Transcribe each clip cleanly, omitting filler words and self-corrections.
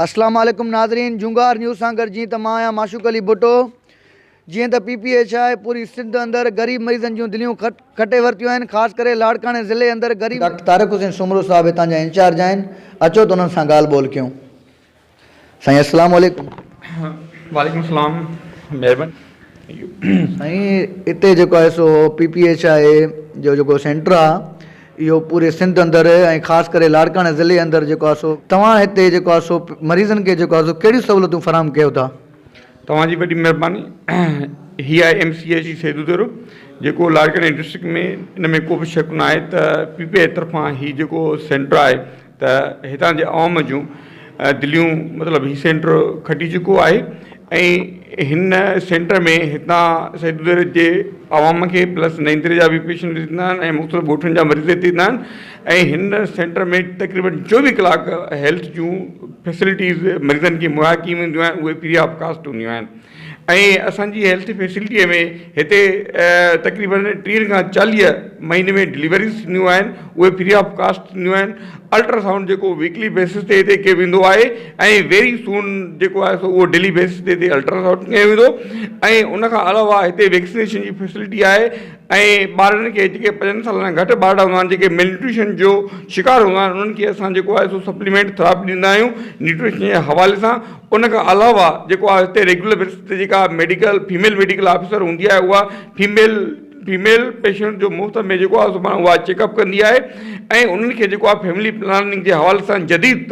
अस्सलाम वालेकुम नाज़रीन, जुंगार न्यूज़ सां गॾु जीअं त मां आहियां माशूक अली भुट्टो। जीअं त PPH आहे पूरी सिंध अंदरि ग़रीब मरीज़नि जूं दिलियूं खटे वरितियूं आहिनि। ख़ासि करे लाड़काणे ज़िले अंदरि ग़रीब डॉक्टर तारिक हुसैन सुमरो साहिबु हितां जा इंचार्ज आहिनि। अचो त उन्हनि सां ॻाल्हि ॿोल कयूं। साईं अस्सलाम वालेकुम। वालेकुम सलाम, महिरबानी। साईं हिते जेको आहे सो PPH आहे जो जेको सेंटर आहे इहो पूरे सिंध अंदरि ऐं ख़ासि करे लाड़काणे ज़िले अंदरि जेको आहे सो तव्हां हिते जेको आहे सो मरीज़नि खे जेको आहे सो कहिड़ियूं सहूलियतूं फराहम कयो था? तव्हांजी वॾी महिरबानी। हीअ आहे MCH सेदूदरो जेको लाड़काणे डिस्ट्रिक्ट में इन में को बि शक न आहे त PPH तरफ़ां हीउ जेको सेंटर आहे त हितां जे आवाम जूं दिलियूं मतिलबु हीउ सेंटर खटी चुको आहे ऐं हिन सेंटर में हितां सेदूदर जे आवाम खे प्लस नईंदरे जा बि पेशेंट थींदा आहिनि ऐं मुख़्तलिफ़ ॻोठनि जा मरीज़ थींदा आहिनि ऐं हिन सेंटर में तक़रीबन 24 कलाक हेल्थ जूं फैसिलिटीज़ मरीज़नि खे मुहैया कयूं वेंदियूं आहिनि। उहे फ्री ऑफ कास्ट हूंदियूं आहिनि ऐं असांजी हेल्थ फैसिलिटीअ में हिते तक़रीबन 30 खां 40 महीने में डिलीवरीज़ थींदियूं आहिनि। उहे फ्री ऑफ कास्ट थींदियूं आहिनि। अल्ट्रासाउंड जेको वीकली बेसिस ते हिते कयो वेंदो आहे ऐं वेरी सून जेको आहे सो उहो डेली बेसिस ते हिते अल्ट्रासाउंड कयो वेंदो ऐं उनखां अलावा हिते वैक्सीनेशन जी फैसिलिटी आहे ऐं ॿारनि खे जेके 5 सालनि खां घटि ॿार हूंदा आहिनि जेके मेलन्यूट्रिशन जो शिकार हूंदा आहिनि उन्हनि खे असां जेको आहे सो सप्लीमेंट थेरापी ॾींदा आहियूं न्यूट्रिशन जे हवाले सां। उनखां अलावा जेको आहे हिते रेगुलर बेसिस ते जेका फीमेल मेडिकल ऑफिसर हूंदी आहे उहा फीमेल पेशेंट जो मुफ़्त में जेको आहे सुभाणे उहा चेकअप कंदी आहे ऐं उन्हनि खे जेको आहे फैमिली प्लानिंग जे हवाले सां जदीद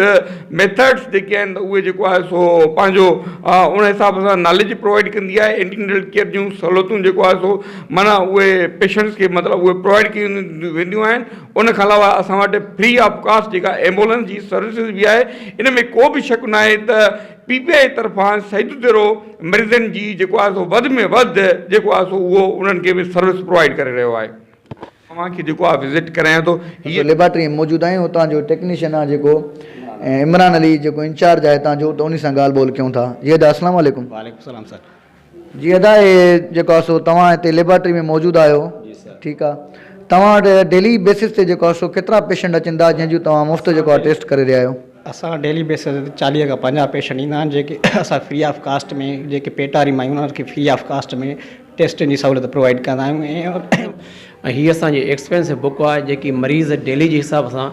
मेथड्स जेके आहिनि उहे जेको आहे सो पंहिंजो उन हिसाब सां नॉलेज प्रोवाइड कंदी आहे। एंटीनेटल केयर जूं सहूलियतूं जेको आहे सो माना उहे पेशेंट्स खे मतिलबु उहे प्रोवाइड कयूं वेंदियूं आहिनि। उनखां अलावा असां वटि फ्री ऑफ कास्ट जेका एम्बुलेंस जी सर्विसिस बि आहे। इन में को बि शक न आहे त PPH तरफ़ां सेदूदरो मरीज़नि जी जेको आहे सो वधि में वधि जेको आहे सो उहो उन्हनि खे बि सर्विस प्रोवाइड करे रहियो आहे। तव्हांखे जेको आहे विज़िट करायां थो। हीअ लेबोरेटरी में मौजूदु आहियूं। हुतां जो टेक्नीशियन आहे जेको इमरान अली जेको इंचार्ज आहे हितां जो, त उन सां ॻाल्हि ॿोल कयूं था। जी अदा अस्सलाम वालेकुम। वालेकुम सलाम सर। जी अदा जेको आहे सो तव्हां हिते लेबोरेटरी में मौजूदु आहियो, ठीकु आहे। तव्हां वटि डेली बेसिस ते जेको आहे सो केतिरा पेशेंट अचनि था जंहिंजूं तव्हां मुफ़्त जेको आहे टेस्ट करे रहिया आहियो? असां डेली बेसिस ते 40 खां 50 पेशेंट ईंदा आहिनि जेके असां फ्री ऑफ कास्ट में जेके पेट वारी मायूं उन्हनि खे फ्री ऑफ कास्ट में टेस्टनि जी सहूलियत प्रोवाइड कंदा आहियूं। ऐं हीअ असांजी एक्सपेंसिव बुक आहे जेकी मरीज़ डेली जे हिसाब सां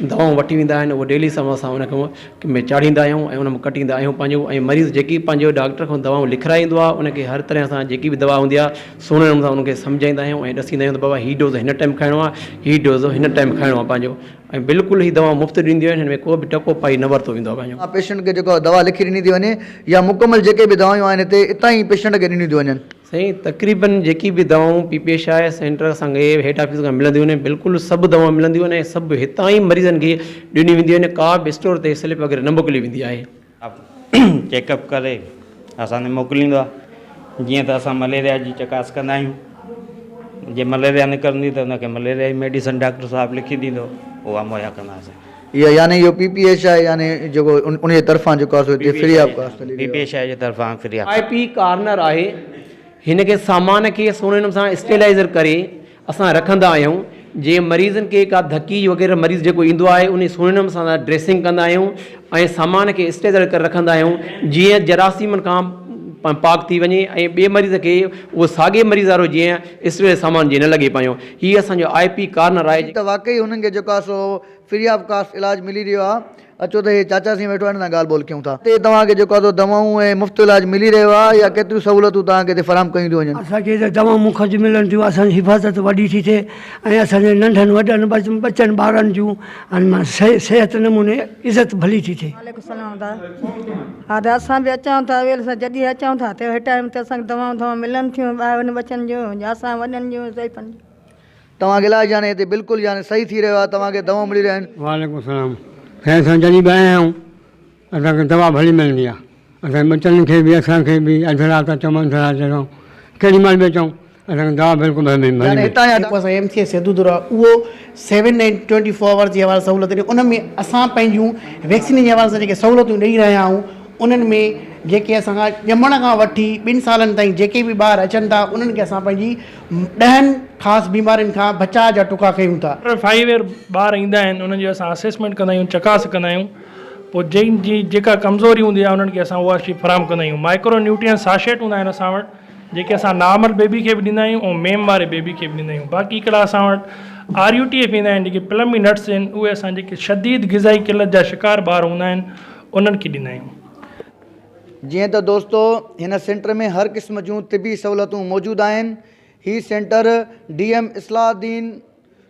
दवाऊं वठी वेंदा आहिनि उहो डेली समय सां उनखे में चाढ़ींदा आहियूं ऐं उन में कटींदा आहियूं पंहिंजो। ऐं मरीज़ जेकी पंहिंजो डॉक्टर खां दवाऊं लिखाईंदो आहे उनखे हर तरह सां जेकी बि दवा हूंदी आहे सुहिणे नमूने सां उनखे सम्झाईंदा आहियूं ऐं ॾसींदा आहियूं त बाबा हीअ डोज़ हिन टाइम खाइणो आहे, हीअ डोज़ हिन टाइम खाइणो आहे पंहिंजो। ऐं बिल्कुलु ही दवा मुफ़्त ॾींदियूं आहिनि। हिन में को बि टको पाई न वरितो वेंदो आहे पंहिंजो। पेशेंट खे जेको दवा लिखी ॾिनी थी वञे या मुकमल जेके बि दवाऊं आहिनि हिते हितां ई पेशेंट खे ॾिनियूं थियूं वञनि? साईं तक़रीबन जेकी बि दवाऊं PPH आहे सेंटर असांखे हेड ऑफिस खां मिलंदियूं आहिनि। बिल्कुलु सभु दवाऊं मिलंदियूं आहिनि ऐं सभु हितां ई मरीज़नि खे ॾिनियूं वेंदियूं आहिनि। का बि स्टोर ते स्लिप वग़ैरह न मोकिली वेंदी आहे। चेकअप करे असांखे मोकिलींदो आहे। जीअं त असां मलेरिया जी चकास कंदा आहियूं। जे मलेरिया निकिरंदी त हुनखे मलेरिया जी मेडिसिन डॉक्टर साहिबु लिखी ॾींदो उहा मुहैया कंदासीं। इहा यानी इहो PPH आहे यानी जेको उन जे तरफ़ां जेको आहे सो फ्री ऑफ कास्ट PPH जे तरफ़ां फ्री ऑफ IP कार्नर आहे। हिन खे सामान खे सुहिणे नमूने सां स्टेलाइज़र करे असां रखंदा आहियूं। जे मरीज़नि खे का धकी वग़ैरह मरीज़ जेको ईंदो आहे उन सुहिणे नमूने सां ड्रेसिंग कंदा आहियूं ऐं सामान खे स्टेलाइज़र करे रखंदा आहियूं जीअं जरासीमनि खां पाक थी वञे ऐं ॿिए मरीज़ खे उहो साॻे मरीज़ वारो जीअं स्टेलाइज़र सामान जीअं न लॻे पियो। हीअ असांजो IP कार्नर आहे। त वाक़ई हुननि खे जेको आहे सो फ्री ऑफ कास्ट इलाज मिली रहियो आहे। अचो त हे चाचा साईं वेठो आहिनि, ॻाल्हि ॿोल कयूं था। हिते तव्हांखे जेको आहे दवाऊं ऐं मुफ़्त इलाज मिली रहियो आहे या केतिरियूं सहूलियतूं तव्हांखे हिते फराहम कयूं थियूं वञनि? असांखे त दवाऊं मुफ़्त मिलनि थियूं। असांजी हिफ़ाज़त वॾी थी थिए ऐं असांजे नंढनि वॾनि बचनि ॿारनि जूं सिहत नमूने इज़त भली थी थिए। वालेकुम सलाम दादा। हा त असां बि अचूं था वेल सां जॾहिं अचूं था त हिन टाइम ते असांखे दवाऊं मिलनि थियूं ॿारनि बचनि जूं या असां वॾनि जूं ज़ाइफ़नि जूं। तव्हांखे इलाज यानी हिते बिल्कुलु यानी सही थी रहियो आहे, तव्हांखे दवाऊं मिली रहियूं आहिनि? वालेकुम सलाम। खैर असां जॾहिं बि आया आहियूं असांखे दवा भली मिलंदी आहे। असांजे बचनि खे बि असांखे बि अधु राति अचूं मंझि राति अचूं केॾी महिल बि अचूं असांखे दवा बिल्कुलु असां MCH सेदूदरो आहे उहो 7 ऐं 24 आवर्स जी हवाले सहूलियत ॾिए। उन में असां पंहिंजूं वैक्सीन जे हवाले सां जेके सहूलियतूं ॾेई रहिया आहियूं उन्हनि में जेके असां ॼमण खां वठी 2 सालनि ताईं जेके बि ॿार अचनि था उन्हनि खे असां पंहिंजी 10 ख़ासि बीमारियुनि खां बचाव जा टुका कयूं था। 5 ईयर ॿार ईंदा आहिनि उन्हनि जो असां असेसमेंट कंदा आहियूं, चकास कंदा आहियूं। पोइ जंहिंजी जेका कमज़ोरी हूंदी आहे उन्हनि खे असां उहा शइ फराहम कंदा आहियूं। माइक्रो न्यूट्रिएंट साशेट हूंदा आहिनि असां वटि जेके असां नॉर्मल बेबी खे बि ॾींदा आहियूं ऐं मेम वारे बेबी खे बि ॾींदा आहियूं। बाक़ी हिकिड़ा असां वटि RUTF ईंदा आहिनि जेके प्लमी नट्स आहिनि, उहे असां जेके शदीद ग़िज़ाई किल्लत जा शिकार ॿार हूंदा आहिनि उन्हनि खे ॾींदा आहियूं। जीअं त दोस्तो हिन सेंटर में हर क़िस्म जूं तिबी सहूलियतूं मौजूदु आहिनि। हीउ सेंटर DM इस्लाहुद्दीन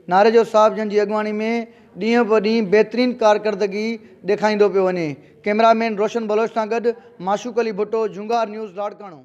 नारेजो साहिब जन जी अॻुवाणी में ॾींहों ब ॾींहुं बहितरीनु कारकर्दगी ॾेखारींदो पियो वञे। कैमरामैन रोशन बलोच सां गॾु माशूक अली भुट्टो, जुंगार न्यूज़, लाड़काणो।